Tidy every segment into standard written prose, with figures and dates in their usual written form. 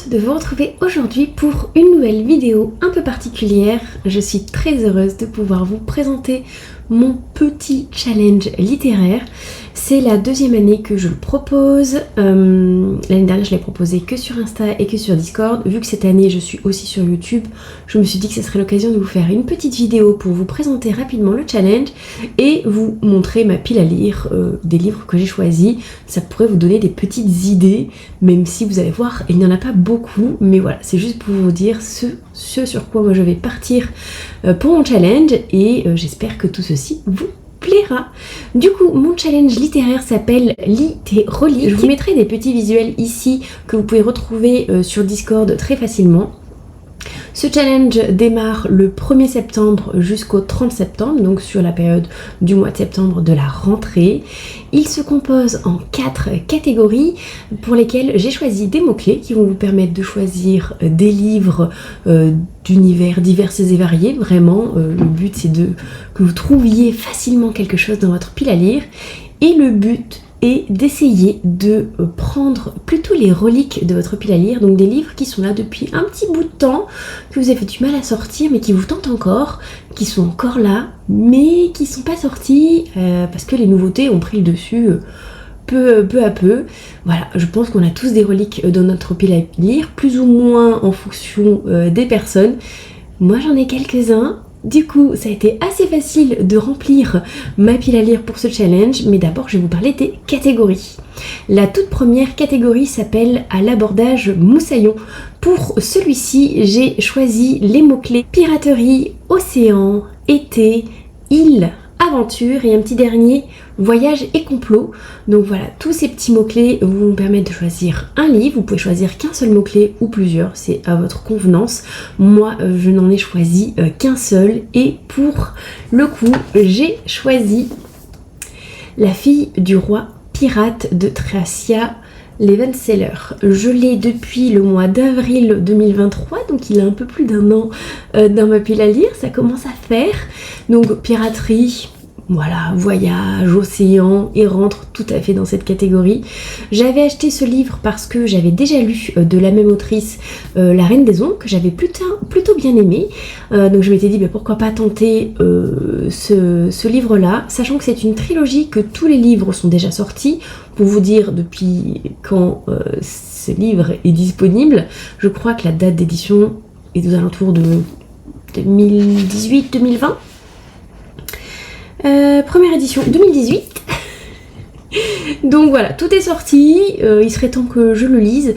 contente de vous retrouver aujourd'hui pour une nouvelle vidéo un peu particulière. Je suis très heureuse de pouvoir vous présenter mon petit challenge littéraire. C'est la deuxième année que je le propose. L'année dernière je l'ai proposé que sur Insta et que sur Discord. Vu que cette année je suis aussi sur YouTube, je me suis dit que ce serait l'occasion de vous faire une petite vidéo pour vous présenter rapidement le challenge et vous montrer ma pile à lire des livres que j'ai choisis. Ça pourrait vous donner des petites idées, même si vous allez voir il n'y en a pas beaucoup, mais voilà, c'est juste pour vous dire ce sur quoi moi je vais partir pour mon challenge et j'espère que tout ceci vous plaira. Du coup, mon challenge littéraire s'appelle Lis tes reliques. Je vous mettrai des petits visuels ici que vous pouvez retrouver sur Discord très facilement. Ce challenge démarre le 1er septembre jusqu'au 30 septembre, donc sur la période du mois de septembre de la rentrée. Il se compose en 4 catégories pour lesquelles j'ai choisi des mots-clés qui vont vous permettre de choisir des livres d'univers divers et variés. Vraiment, le but c'est que vous trouviez facilement quelque chose dans votre pile à lire. Et le but et d'essayer de prendre plutôt les reliques de votre pile à lire, donc des livres qui sont là depuis un petit bout de temps, que vous avez du mal à sortir mais qui vous tentent encore, qui sont encore là mais qui sont pas sortis parce que les nouveautés ont pris le dessus peu à peu. Voilà, je pense qu'on a tous des reliques dans notre pile à lire, plus ou moins en fonction des personnes. Moi j'en ai quelques-uns. Du coup, ça a été assez facile de remplir ma pile à lire pour ce challenge, mais d'abord je vais vous parler des catégories. La toute première catégorie s'appelle à l'abordage moussaillon. Pour celui-ci, j'ai choisi les mots-clés piraterie, océan, été, île, aventure et un petit dernier, voyage et complot. Donc voilà, tous ces petits mots-clés vous permettent de choisir un livre. Vous pouvez choisir qu'un seul mot-clé ou plusieurs, c'est à votre convenance. Moi, je n'en ai choisi qu'un seul et pour le coup, j'ai choisi La fille du roi pirate de Tracia Levenseller. Je l'ai depuis le mois d'avril 2023, donc il a un peu plus d'un an dans ma pile à lire, ça commence à faire. Donc piraterie, voilà, voyage, océan, et rentre tout à fait dans cette catégorie. J'avais acheté ce livre parce que j'avais déjà lu de la même autrice La Reine des Ombres, que j'avais plutôt bien aimé. Donc je m'étais dit pourquoi pas tenter ce livre-là, sachant que c'est une trilogie, que tous les livres sont déjà sortis. Pour vous dire depuis quand ce livre est disponible, je crois que la date d'édition est aux alentours de 2018-2020. Première édition 2018. Donc voilà, tout est sorti, il serait temps que je le lise.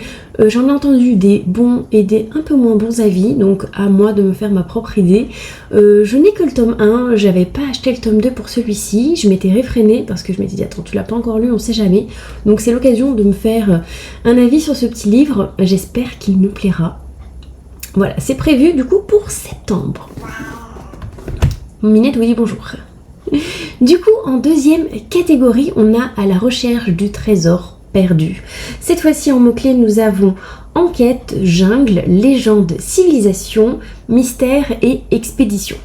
J'en ai entendu des bons et des un peu moins bons avis, donc à moi de me faire ma propre idée. Je n'ai que le tome 1, j'avais pas acheté le tome 2 pour celui-ci, je m'étais réfrénée parce que je m'étais dit attends, tu l'as pas encore lu, on sait jamais. Donc c'est l'occasion de me faire un avis sur ce petit livre, j'espère qu'il me plaira. Voilà, c'est prévu du coup pour septembre. Minette vous dit bonjour. Du coup, en deuxième catégorie, on a à la recherche du trésor perdu. Cette fois-ci, en mots-clés, nous avons enquête, jungle, légende, civilisation, mystère et expédition.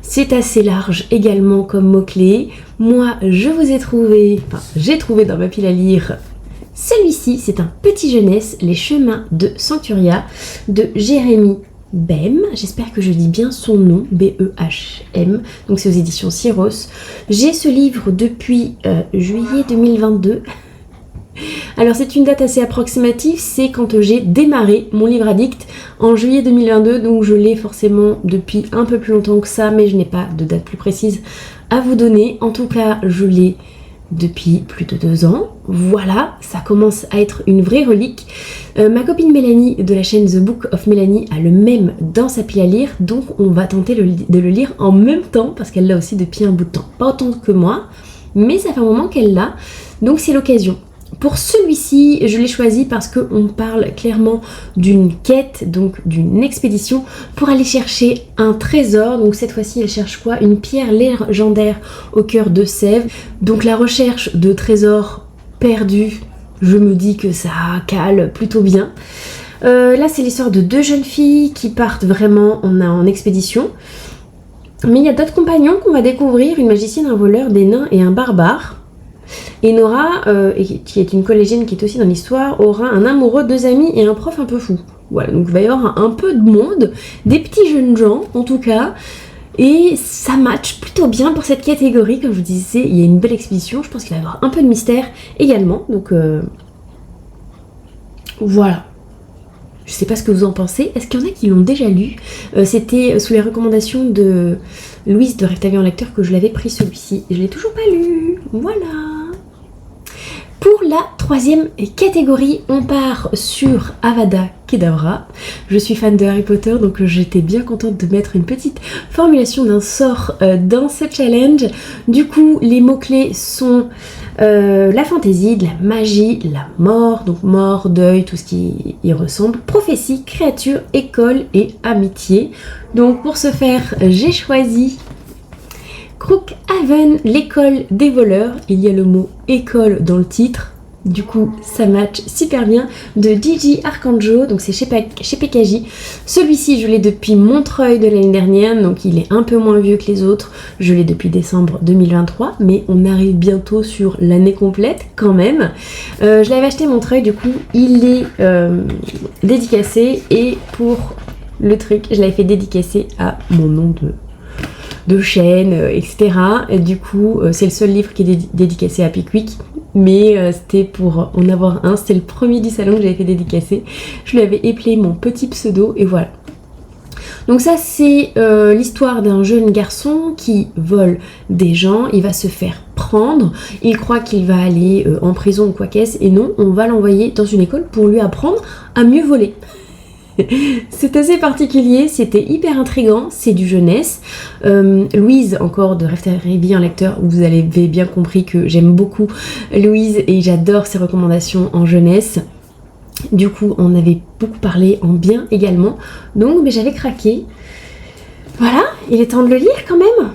C'est assez large également comme mots-clés. Moi, j'ai trouvé dans ma pile à lire celui-ci. C'est un petit jeunesse, Les chemins de Sancturia, de Jérémy Behm, j'espère que je dis bien son nom, B-E-H-M, donc c'est aux éditions Syros. J'ai ce livre depuis juillet 2022. Alors c'est une date assez approximative, c'est quand j'ai démarré mon livre addict en juillet 2022, donc je l'ai forcément depuis un peu plus longtemps que ça, mais je n'ai pas de date plus précise à vous donner. En tout cas, je l'ai depuis plus de 2 ans. Voilà, ça commence à être une vraie relique. Ma copine Mélanie de la chaîne The Book of Mélanie a le même dans sa pile à lire, donc on va tenter de le lire en même temps parce qu'elle l'a aussi depuis un bout de temps. Pas autant que moi, mais ça fait un moment qu'elle l'a, donc c'est l'occasion. Pour celui-ci, je l'ai choisi parce qu'on parle clairement d'une quête, donc d'une expédition pour aller chercher un trésor. Donc cette fois-ci, elle cherche quoi? Une pierre légendaire au cœur de Sèvres. Donc la recherche de trésors perdus, je me dis que ça cale plutôt bien. Là, c'est l'histoire de 2 jeunes filles qui partent vraiment en expédition. Mais il y a d'autres compagnons qu'on va découvrir, une magicienne, un voleur, des nains et un barbare. Et Nora, qui est une collégienne qui est aussi dans l'histoire, aura un amoureux, 2 amis et un prof un peu fou. Voilà, donc il va y avoir un peu de monde, des petits jeunes gens en tout cas. Et ça match plutôt bien pour cette catégorie, comme je vous disais, il y a une belle expédition, je pense qu'il va y avoir un peu de mystère également, donc voilà. Je sais pas ce que vous en pensez, est-ce qu'il y en a qui l'ont déjà lu? C'était sous les recommandations de Louise de Rêve en lecteur que je l'avais pris celui-ci, je l'ai toujours pas lu, voilà. Pour la troisième catégorie, on part sur Avada Kedavra. Je suis fan de Harry Potter, donc j'étais bien contente de mettre une petite formulation d'un sort dans ce challenge. Du coup, les mots-clés sont la fantaisie, de la magie, la mort, donc mort, deuil, tout ce qui y ressemble, prophétie, créature, école et amitié. Donc pour ce faire, j'ai choisi Crookhaven, l'école des voleurs. Il y a le mot école dans le titre, du coup ça match super bien, de Gigi Arcanjo, donc c'est chez PKJ. Celui-ci je l'ai depuis Montreuil de l'année dernière, donc il est un peu moins vieux que les autres, je l'ai depuis décembre 2023, mais on arrive bientôt sur l'année complète quand même. Je l'avais acheté Montreuil, du coup il est dédicacé, et pour le truc je l'avais fait dédicacer à mon nom de chaîne, etc. Et du coup, c'est le seul livre qui est dédicacé à Pickwick, mais c'était pour en avoir un. C'était le premier du salon que j'avais fait dédicacer. Je lui avais éplé mon petit pseudo, et voilà. Donc ça, c'est l'histoire d'un jeune garçon qui vole des gens. Il va se faire prendre. Il croit qu'il va aller en prison ou quoi qu'est-ce, et non, on va l'envoyer dans une école pour lui apprendre à mieux voler. C'est assez particulier, c'était hyper intriguant, c'est du jeunesse. Louise, encore de Rêve en lecteur, vous avez bien compris que j'aime beaucoup Louise et j'adore ses recommandations en jeunesse. Du coup, on avait beaucoup parlé en bien également, donc mais j'avais craqué. Voilà, il est temps de le lire quand même.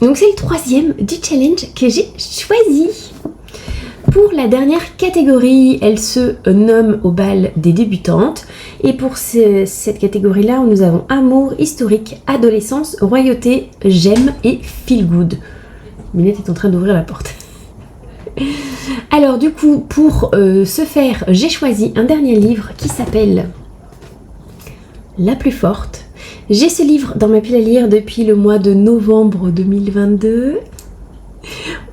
Donc c'est le troisième du challenge que j'ai choisi. Pour la dernière catégorie, elle se nomme Au bal des débutantes. Et pour cette catégorie-là, nous avons amour, historique, adolescence, royauté, j'aime et feel good. Minette est en train d'ouvrir la porte. Alors du coup, pour ce faire, j'ai choisi un dernier livre qui s'appelle La plus forte. J'ai ce livre dans ma pile à lire depuis le mois de novembre 2022.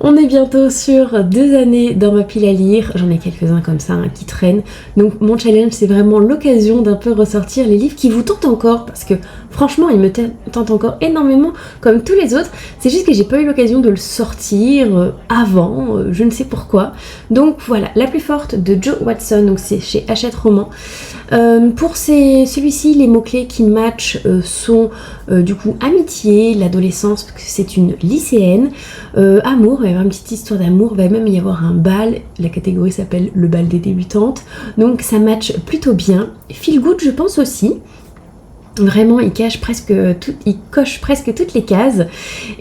On est bientôt sur 2 années dans ma pile à lire, j'en ai quelques-uns comme ça hein, qui traînent. Donc mon challenge, c'est vraiment l'occasion d'un peu ressortir les livres qui vous tentent encore, parce que franchement ils me tentent encore énormément comme tous les autres. C'est juste que j'ai pas eu l'occasion de le sortir avant, je ne sais pourquoi. Donc voilà, La plus forte de Joe Watson, donc c'est chez Hachette Roman. Pour celui-ci, les mots-clés qui matchent sont du coup amitié, l'adolescence, parce que c'est une lycéenne, amour, il va y avoir une petite histoire d'amour, il va même y avoir un bal, la catégorie s'appelle le bal des débutantes, donc ça match plutôt bien. Feel good, je pense aussi. Vraiment, il coche presque toutes les cases,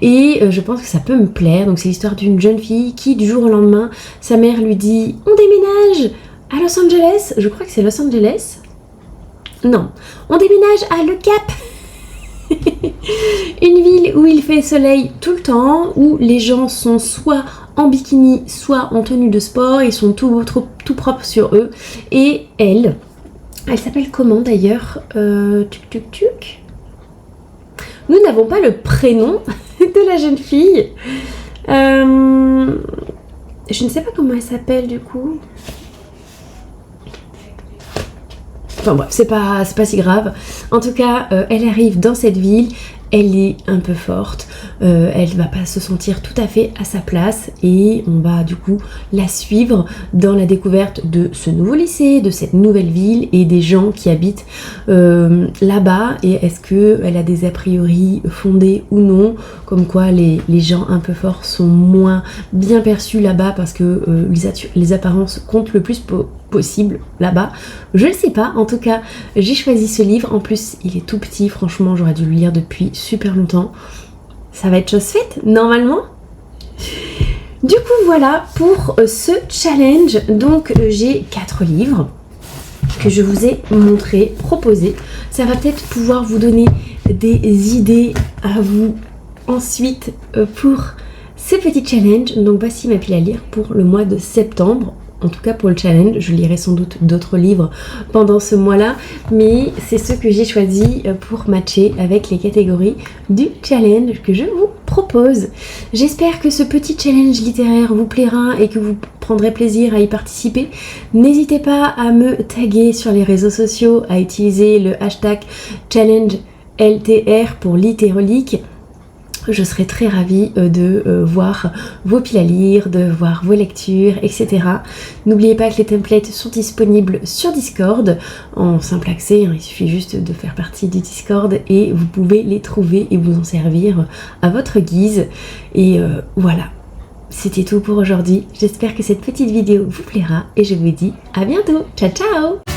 et je pense que ça peut me plaire. Donc c'est l'histoire d'une jeune fille qui, du jour au lendemain, sa mère lui dit « On déménage à Los Angeles !» Je crois que c'est Los Angeles. Non, on déménage à Le Cap. Une ville où il fait soleil tout le temps, où les gens sont soit en bikini, soit en tenue de sport, ils sont tout propres sur eux. Et elle s'appelle comment d'ailleurs? Tuc. Nous n'avons pas le prénom de la jeune fille. Je ne sais pas comment elle s'appelle du coup. Enfin bref, c'est pas si grave. En tout cas, elle arrive dans cette ville, elle est un peu forte, elle va pas se sentir tout à fait à sa place, et on va du coup la suivre dans la découverte de ce nouveau lycée, de cette nouvelle ville et des gens qui habitent là-bas, et est-ce qu'elle a des a priori fondés ou non, comme quoi les gens un peu forts sont moins bien perçus là-bas parce que les apparences comptent le plus possible là-bas. Je ne sais pas, en tout cas j'ai choisi ce livre, en plus il est tout petit, franchement j'aurais dû le lire depuis super longtemps. Ça va être chose faite normalement. Du coup voilà pour ce challenge. Donc j'ai 4 livres que je vous ai proposés. Ça va peut-être pouvoir vous donner des idées à vous ensuite pour ce petit challenge. Donc voici ma pile à lire pour le mois de septembre. en tout cas pour le challenge. Je lirai sans doute d'autres livres pendant ce mois-là, mais c'est ce que j'ai choisi pour matcher avec les catégories du challenge que je vous propose. J'espère que ce petit challenge littéraire vous plaira et que vous prendrez plaisir à y participer. N'hésitez pas à me taguer sur les réseaux sociaux, à utiliser le hashtag challenge LTR pour littérolique. Je serai très ravie de voir vos piles à lire, de voir vos lectures, etc. N'oubliez pas que les templates sont disponibles sur Discord en simple accès, il suffit juste de faire partie du Discord et vous pouvez les trouver et vous en servir à votre guise. Et voilà, c'était tout pour aujourd'hui. J'espère que cette petite vidéo vous plaira et je vous dis à bientôt. Ciao ciao!